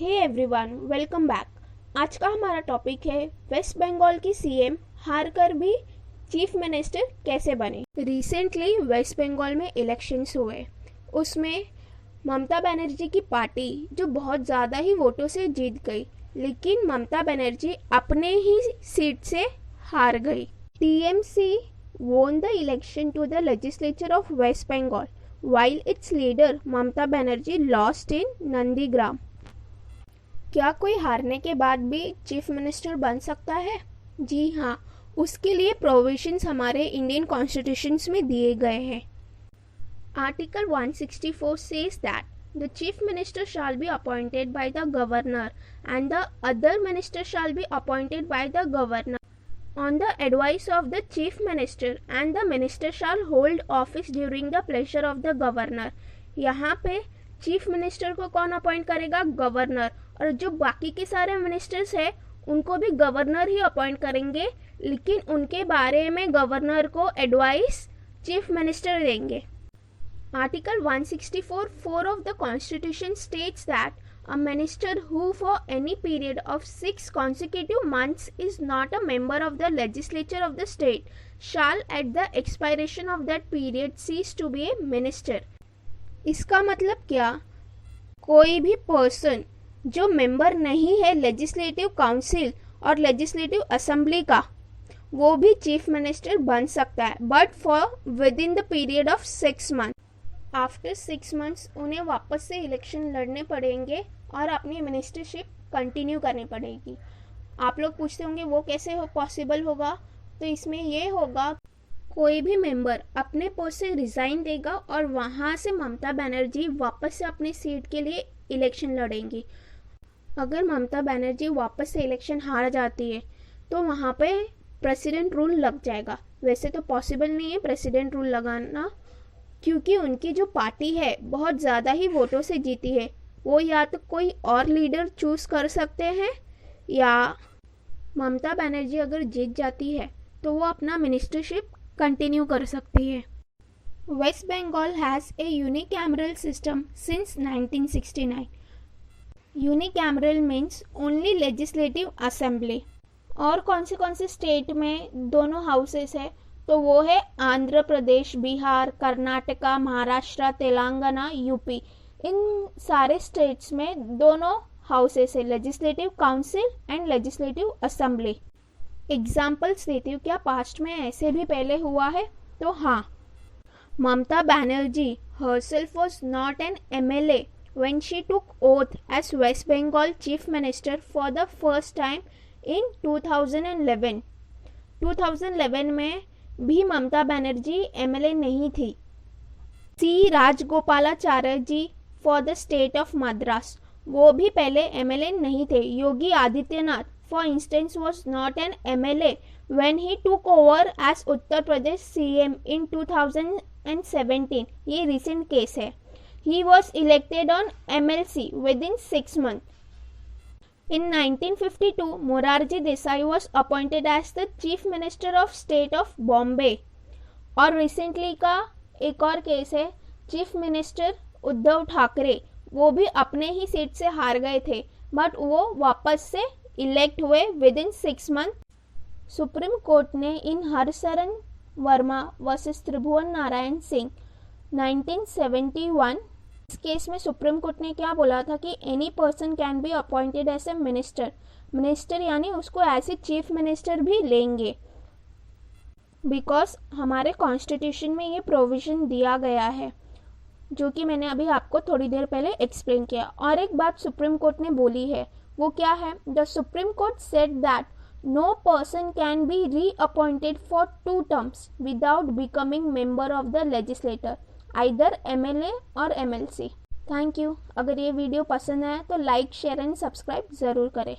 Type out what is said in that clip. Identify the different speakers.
Speaker 1: Hey everyone, welcome back. आज का हमारा टॉपिक है वेस्ट बंगाल की सीएम हार कर भी चीफ मिनिस्टर कैसे बने। रिसेंटली वेस्ट बंगाल में इलेक्शंस हुए, उसमें ममता बनर्जी की पार्टी जो बहुत ज़्यादा ही वोटों से जीत गई, लेकिन ममता बनर्जी अपने ही सीट से हार गई। TMC won the election to the legislature of West Bengal, while its leader Mamata Banerjee lost in Nandigram। क्या कोई हारने के बाद भी चीफ मिनिस्टर बन सकता है? जी हाँ, उसके लिए प्रोविजंस हमारे इंडियन कॉन्स्टिट्यूशंस में दिए गए हैं। Article 164 says that the chief minister shall be appointed by the governor and the other minister shall be appointed by the governor on the advice of the chief minister, and the minister shall hold office during the pleasure of the governor। यहाँ पे chief minister को कौन appoint करेगा? Governor. और जो बाकी के सारे मिनिस्टर्स हैं उनको भी गवर्नर ही अपॉइंट करेंगे, लेकिन उनके बारे में गवर्नर को एडवाइस चीफ मिनिस्टर देंगे। Article 164(4) of the Constitution states that a minister who for any period of 6 consecutive months is not a member of the legislature of the state shall at the expiration of that period cease to be a minister। इसका मतलब क्या? कोई भी person जो member नहीं है legislative council और legislative assembly का, वो भी चीफ मिनिस्टर बन सकता है, but for with in the period of 6 month. After 6 months उन्हें वापस से इलेक्शन लड़ने पड़ेंगे और अपनी मिनिस्टरशिप कंटिन्यू करनी पड़ेगी। आप लोग पूछते होंगे वो कैसे पॉसिबल होगा? तो इसमें ये होगा, कोई भी मेंबर अपने पोस्ट से रिज़ाइन देगा और वहाँ से ममता बनर्जी वापस से अपनी सीट के लिए इलेक्शन लड़ेंगी। अगर ममता बनर्जी वापस से इलेक्शन हार जाती है तो वहाँ पे प्रेसिडेंट रूल लग जाएगा। वैसे तो पॉसिबल नहीं है प्रेसिडेंट रूल लगाना, क्योंकि उनकी जो पार्टी है बहुत ज़्यादा ही वोटों से जीती है। वो या तो कोई और लीडर चूज़ कर सकते हैं, या ममता बनर्जी अगर जीत जाती है तो वो अपना मिनिस्टरशिप कंटिन्यू कर सकती है। West Bengal has a unicameral system since 1969। Unicameral means only legislative assembly. और कौन से स्टेट में दोनों हाउसेस है? तो वो है आंध्र प्रदेश, बिहार, कर्नाटका, महाराष्ट्र, तेलंगाना, यूपी। इन सारे स्टेट्स में दोनों हाउसेस है, legislative council and legislative assembly. Examples देती हूँ, क्या पास्ट में ऐसे भी पहले हुआ है? तो हाँ, Mamata Banerjee herself was not an MLA when she took oath as West Bengal Chief Minister for the first time in 2011। 2011 में भी ममता बनर्जी MLA नहीं थी। C Rajagopalachari ji for the state of Madras, वो भी पहले MLA नहीं थे। Yogi Adityanath for instance was not an MLA when he took over as Uttar Pradesh CM in 2017। ये recent case है। He was elected on MLC within 6 months। In 1952, Morarji Desai was appointed as the Chief Minister of State of Bombay। और recently का एक और case है, chief minister Uddhav Thackeray, वो भी अपने ही सीट से हार गए थे, बट वो वापस से इलेक्ट हुए with in 6 month. Supreme court ने इन हरशरण वर्मा वर्सेस त्रिभुवन नारायण सिंह 1971, इस केस में सुप्रीम कोर्ट ने क्या बोला था कि any person can be appointed as a minister यानी उसको ऐसे चीफ मिनिस्टर भी लेंगे, बिकॉज हमारे कॉन्स्टिट्यूशन में ये प्रोविजन दिया गया है, जो कि मैंने अभी आपको थोड़ी देर पहले एक्सप्लेन किया। और एक बात सुप्रीम कोर्ट ने बोली है, वो क्या है? The supreme court said that no person can be reappointed for 2 terms without becoming member of the legislator, either MLA और MLC। Thank you. अगर ये वीडियो पसंद आया तो लाइक, शेयर एंड सब्सक्राइब ज़रूर करें।